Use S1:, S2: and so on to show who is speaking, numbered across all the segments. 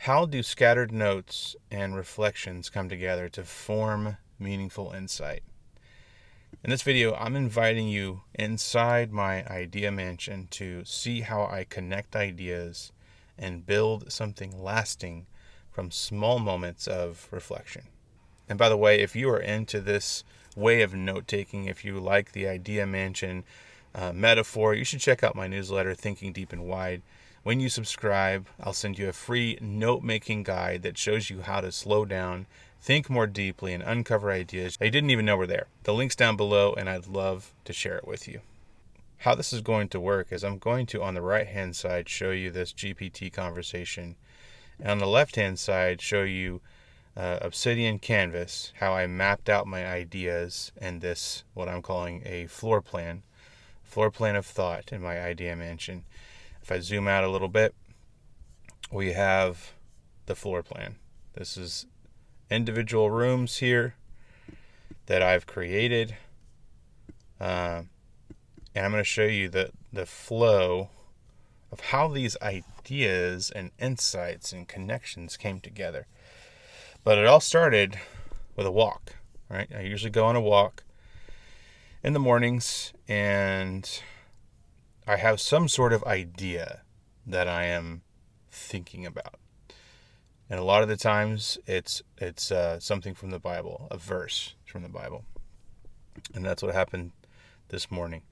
S1: How do scattered notes and reflections come together to form meaningful insight? In this video, I'm inviting you inside my idea mansion to see how I connect ideas and build something lasting from small moments of reflection. And by the way, if you are into this way of note-taking, if you like the idea mansion metaphor, you should check out my newsletter, Thinking Deep and Wide. When you subscribe, I'll send you a free note-making guide that shows you how to slow down, think more deeply, and uncover ideas that you didn't even know were there. The link's down below, and I'd love to share it with you. How this is going to work is I'm going to, on the right-hand side, show you this GPT conversation, and on the left-hand side, show you Obsidian Canvas, how I mapped out my ideas and this, what I'm calling a floor plan of thought in my idea mansion. If I zoom out a little bit, we have the floor plan. This is individual rooms here that I've created. And I'm going to show you the flow of how these ideas and insights and connections came together. But it all started with a walk, right? I usually go on a walk in the mornings, and I have some sort of idea that I am thinking about. And a lot of the times it's something from the Bible, a verse from the Bible. And that's what happened this morning.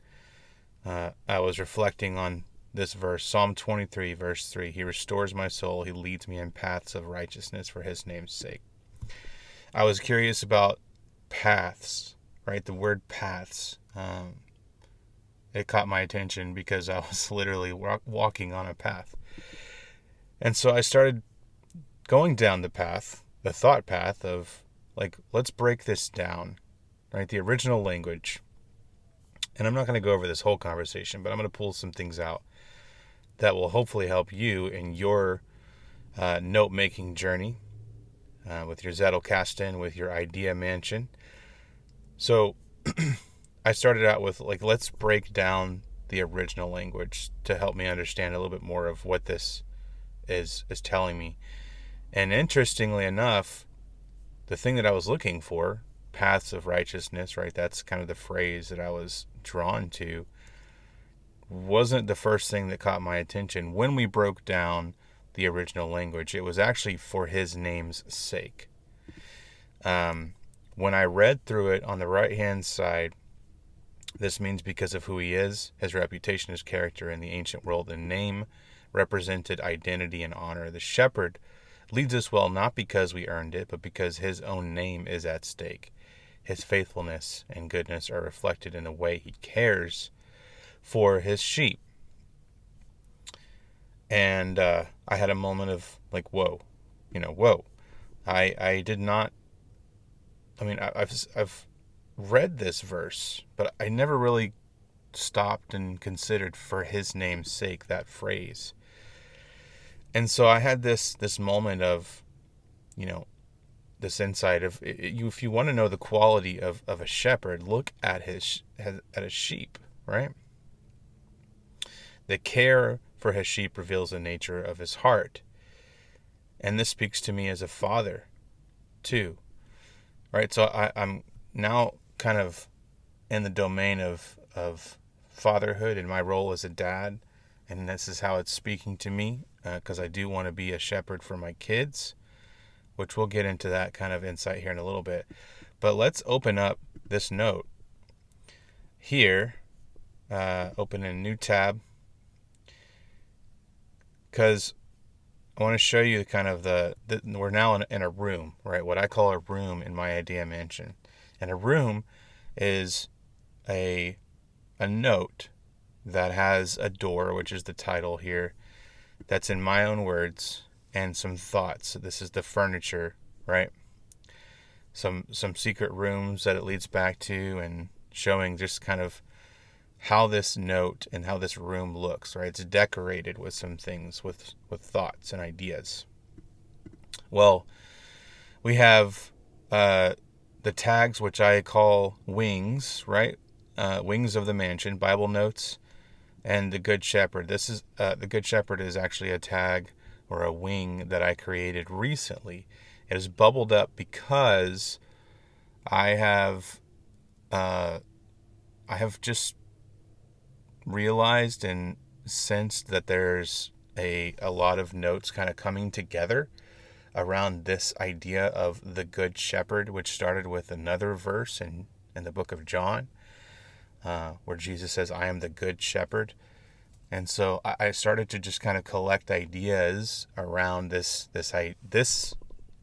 S1: I was reflecting on this verse, Psalm 23, verse 3. He restores my soul. He leads me in paths of righteousness for his name's sake. I was curious about paths, right? The word paths. It caught my attention because I was literally walking on a path. And so I started going down the path, the thought path of, like, let's break this down, right? The original language. And I'm not going to go over this whole conversation, but I'm going to pull some things out that will hopefully help you in your note-making journey with your Zettelkasten, with your idea mansion. So I started out with, like, let's break down the original language to help me understand a little bit more of what this is telling me. And interestingly enough, the thing that I was looking for, paths of righteousness, right? That's kind of the phrase that I was drawn to, wasn't the first thing that caught my attention when we broke down the original language. It was actually for his name's sake. When I read through it on the right-hand side, this means because of who he is, his reputation, his character in the ancient world. The name represented identity and honor. The shepherd leads us well, not because we earned it, but because his own name is at stake. His faithfulness and goodness are reflected in the way he cares for his sheep. And I had a moment of, like, whoa. I did not, I've read this verse, but I never really stopped and considered for his name's sake, that phrase. And so I had this moment of, this insight of, if you want to know the quality of a shepherd, look at his sheep, right? The care for his sheep reveals the nature of his heart. And this speaks to me as a father, too. Right? So I'm now kind of in the domain of fatherhood and my role as a dad. And this is how it's speaking to me, because I do want to be a shepherd for my kids, which we'll get into that kind of insight here in a little bit. But let's open up this note here, open a new tab, because I want to show you kind of we're now in a room, right? What I call a room in my idea mansion. And a room is a note that has a door, which is the title here, that's in my own words, and some thoughts. So this is the furniture, right? Some secret rooms that it leads back to, and showing just kind of how this note and how this room looks, right? It's decorated with some things, with thoughts and ideas. Well, we have the tags, which I call wings, right? Wings of the mansion, Bible notes, and the Good Shepherd. This is the Good Shepherd is actually a tag or a wing that I created recently. It has bubbled up because I have just realized and sensed that there's a lot of notes kind of coming together around this idea of the Good Shepherd, which started with another verse in the book of John, where Jesus says, "I am the Good Shepherd." And so I started to just kind of collect ideas around this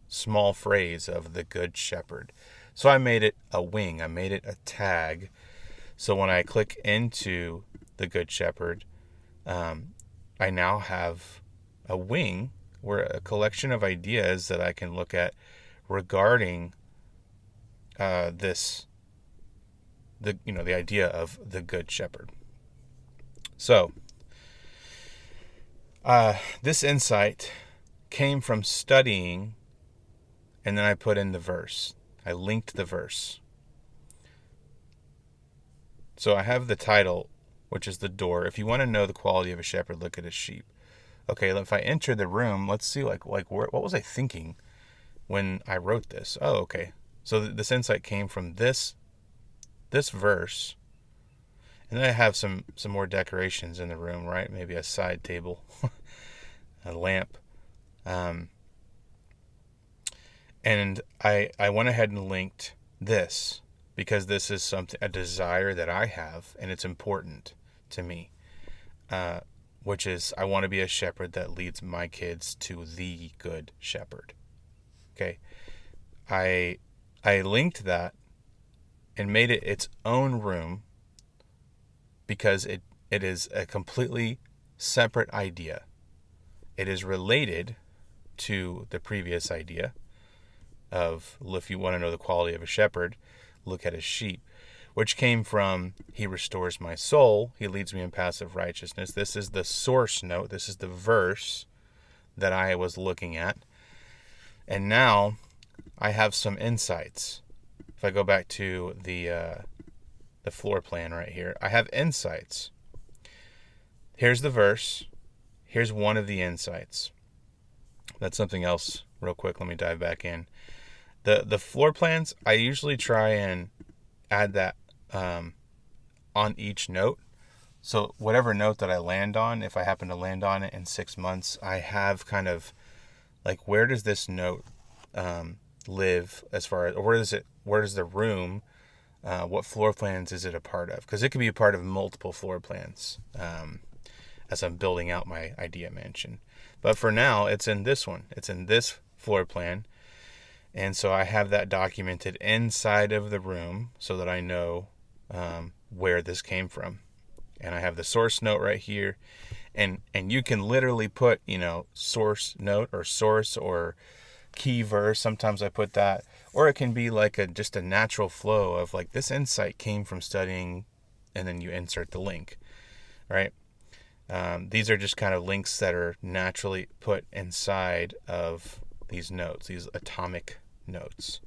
S1: small phrase of the Good Shepherd. So I made it a wing. I made it a tag. So when I click into the Good Shepherd, I now have a wing, where a collection of ideas that I can look at regarding the idea of the Good Shepherd. So this insight came from studying, and then I put in the verse. I linked the verse. So I have the title, which is the door. If you want to know the quality of a shepherd, look at his sheep. Okay, if I enter the room, let's see what was I thinking when I wrote this? Oh, okay. So this insight came from this verse. And then I have some more decorations in the room, right? Maybe a side table, a lamp. And I went ahead and linked this because this is a desire that I have, and it's important to me, which is I want to be a shepherd that leads my kids to the Good Shepherd. Okay. I linked that and made it its own room because it is a completely separate idea. It is related to the previous idea of, if you want to know the quality of a shepherd, look at his sheep, which came from, he restores my soul, he leads me in paths of righteousness. This is the source note. This is the verse that I was looking at. And now I have some insights. If I go back to the floor plan right here, I have insights. Here's the verse. Here's one of the insights. That's something else real quick. Let me dive back in. The floor plans, I usually try and add that on each note. So whatever note that I land on, if I happen to land on it in 6 months, I have kind of like, where does this note live, as far as, or where does the room, what floor plans is it a part of? Because it could be a part of multiple floor plans as I'm building out my idea mansion. But for now, it's in this one. It's in this floor plan. And so I have that documented inside of the room so that I know where this came from. And I have the source note right here. And you can literally put, source note or source or key verse. Sometimes I put that. Or it can be like just a natural flow of like, this insight came from studying, and then you insert the link, right? These are just kind of links that are naturally put inside of these notes, these atomic notes.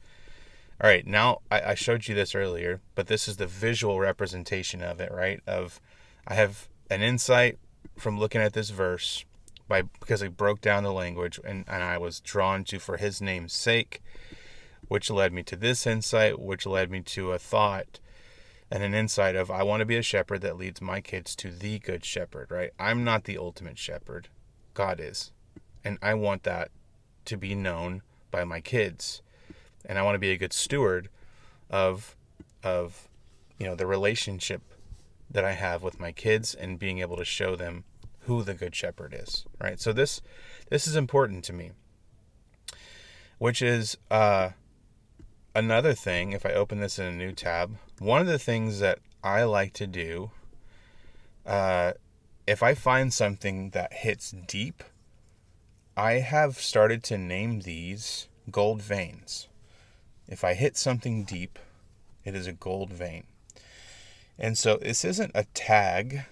S1: All right, now I showed you this earlier, but this is the visual representation of it, right? I have an insight from looking at this verse because I broke down the language, and I was drawn to for his name's sake, which led me to this insight, which led me to a thought and an insight of, I want to be a shepherd that leads my kids to the Good Shepherd, right? I'm not the ultimate shepherd. God is. And I want that to be known by my kids. And I want to be a good steward of the relationship that I have with my kids, and being able to show them who the Good Shepherd is, right? So this is important to me, which is another thing. If I open this in a new tab, one of the things that I like to do, if I find something that hits deep, I have started to name these gold veins. If I hit something deep, it is a gold vein. And so this isn't a tag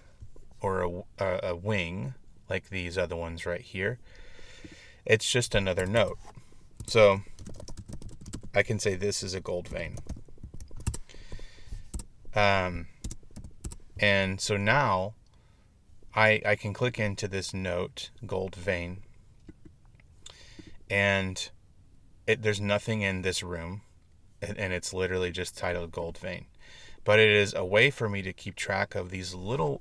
S1: or a wing like these other ones right here. It's just another note. So I can say this is a gold vein. And so now I can click into this note, gold vein, And there's nothing in this room, and it's literally just titled Gold Vein. But it is a way for me to keep track of these little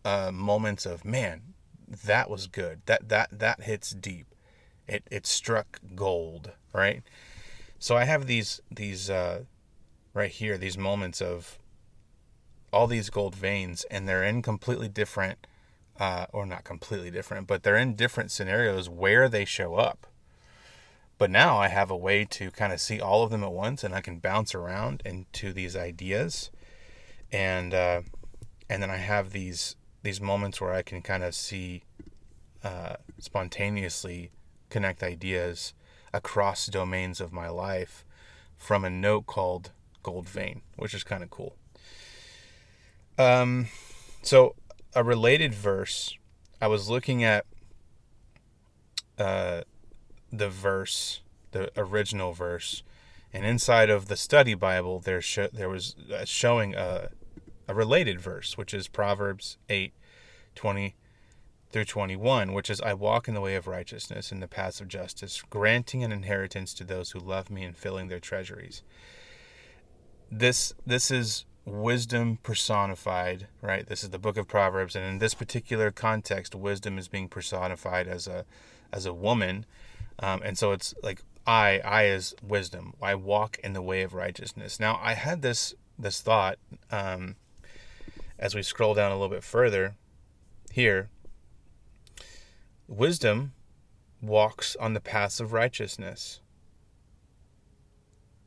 S1: moments of, man, that was good. That hits deep. It struck gold, right? So I have these right here, these moments of all these gold veins, and they're in completely different, or not completely different, but they're in different scenarios where they show up. But now I have a way to kind of see all of them at once, and I can bounce around into these ideas, and then I have these moments where I can kind of see spontaneously connect ideas across domains of my life from a note called Gold Vein, which is kind of cool. So a related verse, I was looking at the verse, the original verse, and inside of the study Bible, there was showing a related verse, which is Proverbs 8:20 through 21, which is, I walk in the way of righteousness in the paths of justice, granting an inheritance to those who love me and filling their treasuries. This is wisdom personified, right? This is the book of Proverbs, and in this particular context, wisdom is being personified as a woman, and so it's like I is wisdom. I walk in the way of righteousness. Now I had this thought as we scroll down a little bit further here. Wisdom walks on the paths of righteousness.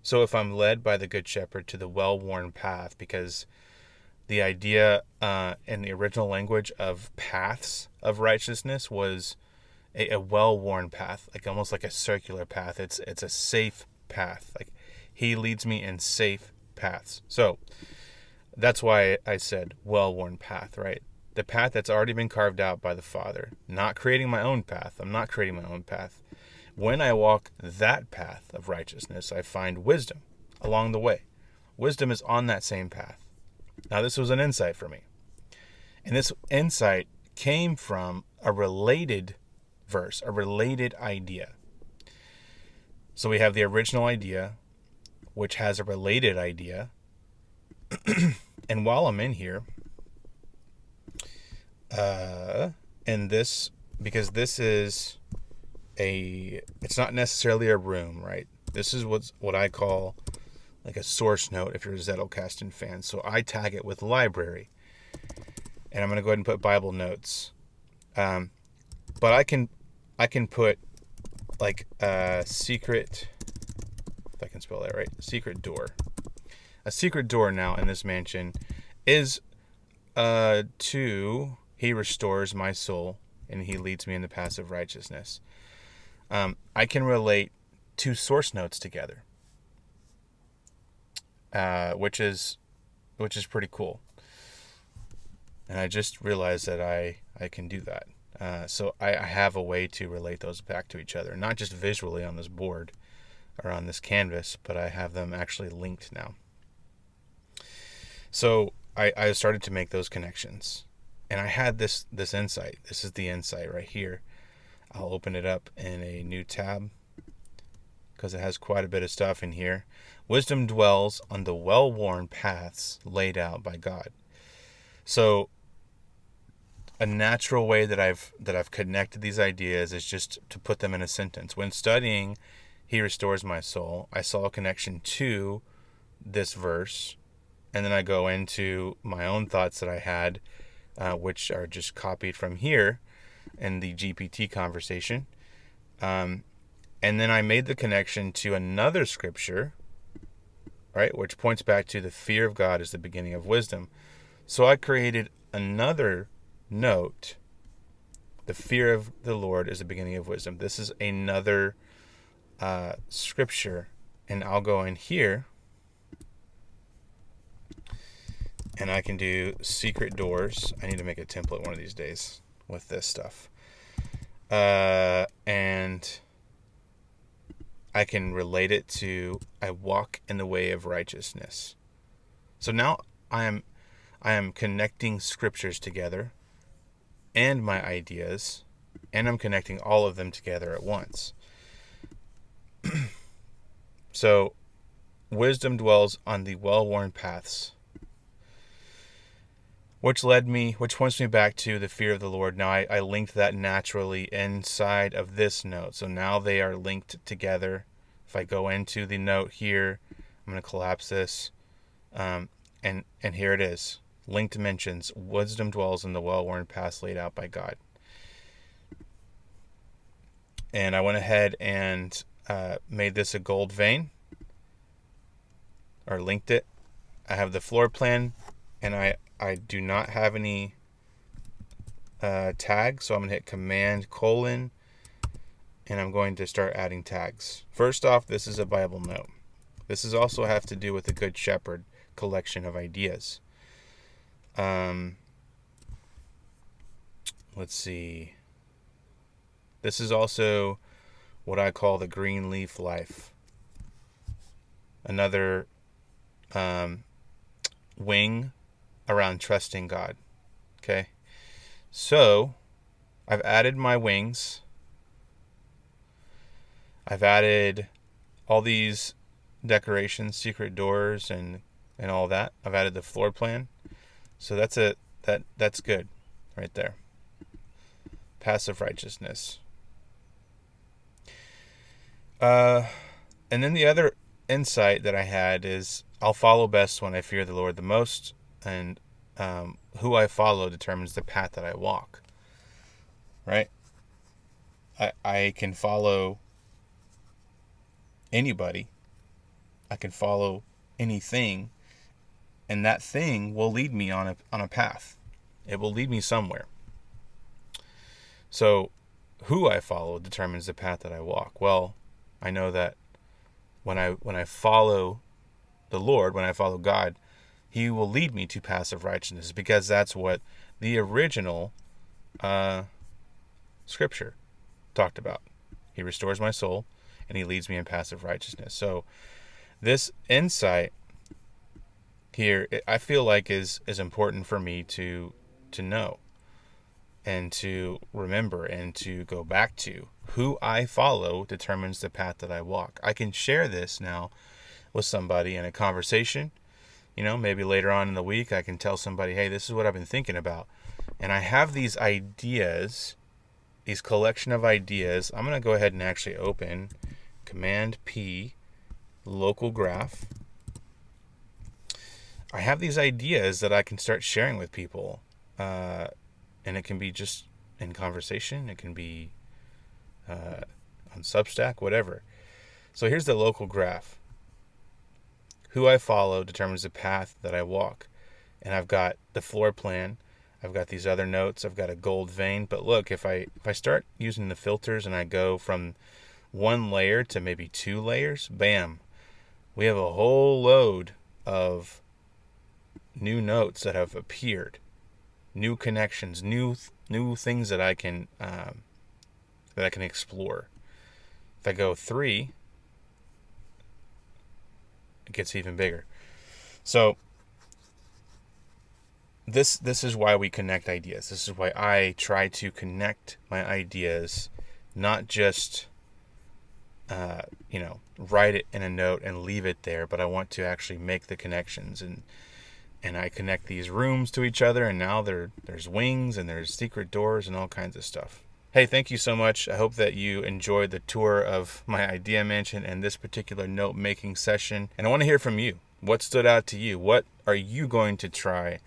S1: So if I'm led by the Good Shepherd to the well-worn path, because the idea in the original language of paths of righteousness was a well-worn path, like almost like a circular path. It's a safe path. Like he leads me in safe paths. So that's why I said well-worn path, right? The path that's already been carved out by the Father. Not creating my own path. I'm not creating my own path. When I walk that path of righteousness, I find wisdom along the way. Wisdom is on that same path. Now, this was an insight for me. And this insight came from a related verse, a related idea. So we have the original idea, which has a related idea. And while I'm in here, because this is it's not necessarily a room, right? This is what I call like a source note if you're a Zettelkasten fan. So I tag it with library, and I'm going to go ahead and put Bible notes. But I can put like a secret, if I can spell that right, secret door. A secret door now in this mansion is to he restores my soul and he leads me in the paths of righteousness. I can relate two source notes together, which is pretty cool. And I just realized that I can do that. So I have a way to relate those back to each other, not just visually on this board or on this canvas, but I have them actually linked now. So I started to make those connections. And I had this insight. This is the insight right here. I'll open it up in a new tab because it has quite a bit of stuff in here. Wisdom dwells on the well-worn paths laid out by God. So a natural way that I've connected these ideas is just to put them in a sentence. When studying He restores my soul, I saw a connection to this verse, and then I go into my own thoughts that I had, which are just copied from here in the GPT conversation. And then I made the connection to another scripture, right, which points back to the fear of God is the beginning of wisdom. So I created another note. The fear of the Lord is the beginning of wisdom. This is another scripture, and I'll go in here and I can do secret doors. I need to make a template one of these days with this stuff. And I can relate it to I walk in the way of righteousness. So now I am connecting scriptures together and my ideas, and I'm connecting all of them together at once. So, wisdom dwells on the well-worn paths, which points me back to the fear of the Lord. Now, I linked that naturally inside of this note. So now they are linked together. If I go into the note here, I'm going to collapse this. And here it is. Linked mentions, wisdom dwells in the well-worn paths laid out by God. And I went ahead and made this a gold vein, or linked it. I have the floor plan, and I do not have any tags, so I'm going to hit Command : and I'm going to start adding tags. First off, this is a Bible note. This is also have to do with the Good Shepherd collection of ideas. Let's see. This is also what I call the green leaf life. Another wing around trusting God. Okay. So I've added my wings. I've added all these decorations, secret doors, and all that. I've added the floor plan. So that's good right there. Passive righteousness. And then the other insight that I had is I'll follow best when I fear the Lord the most, and who I follow determines the path that I walk. Right? I can follow anybody. I can follow anything, and that thing will lead me on a path. It will lead me somewhere. So who I follow determines the path that I walk. Well, I know that when I follow the Lord, when I follow God, He will lead me to passive righteousness, because that's what the original scripture talked about. He restores my soul, and He leads me in passive righteousness. So this insight here, I feel like is important for me to know and to remember and to go back to. Who I follow determines the path that I walk. I can share this now with somebody in a conversation. Maybe later on in the week I can tell somebody, hey, this is what I've been thinking about. And I have these ideas, these collection of ideas. I'm going to go ahead and actually open Command P, local graph. I have these ideas that I can start sharing with people. And it can be just in conversation. It can be on Substack, whatever. So here's the local graph. Who I follow determines the path that I walk. And I've got the floor plan. I've got these other notes. I've got a gold vein. But look, if I start using the filters and I go from one layer to maybe 2 layers, bam, we have a whole load of new notes that have appeared, new connections, new things that I can explore. If I go 3, it gets even bigger. So this is why we connect ideas. This is why I try to connect my ideas, not just write it in a note and leave it there, but I want to actually make the connections, and I connect these rooms to each other, and now there's wings and there's secret doors and all kinds of stuff. Hey, thank you so much. I hope that you enjoyed the tour of my idea mansion and this particular note making session. And I want to hear from you. What stood out to you? What are you going to try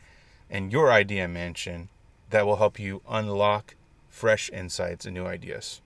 S1: in your idea mansion that will help you unlock fresh insights and new ideas?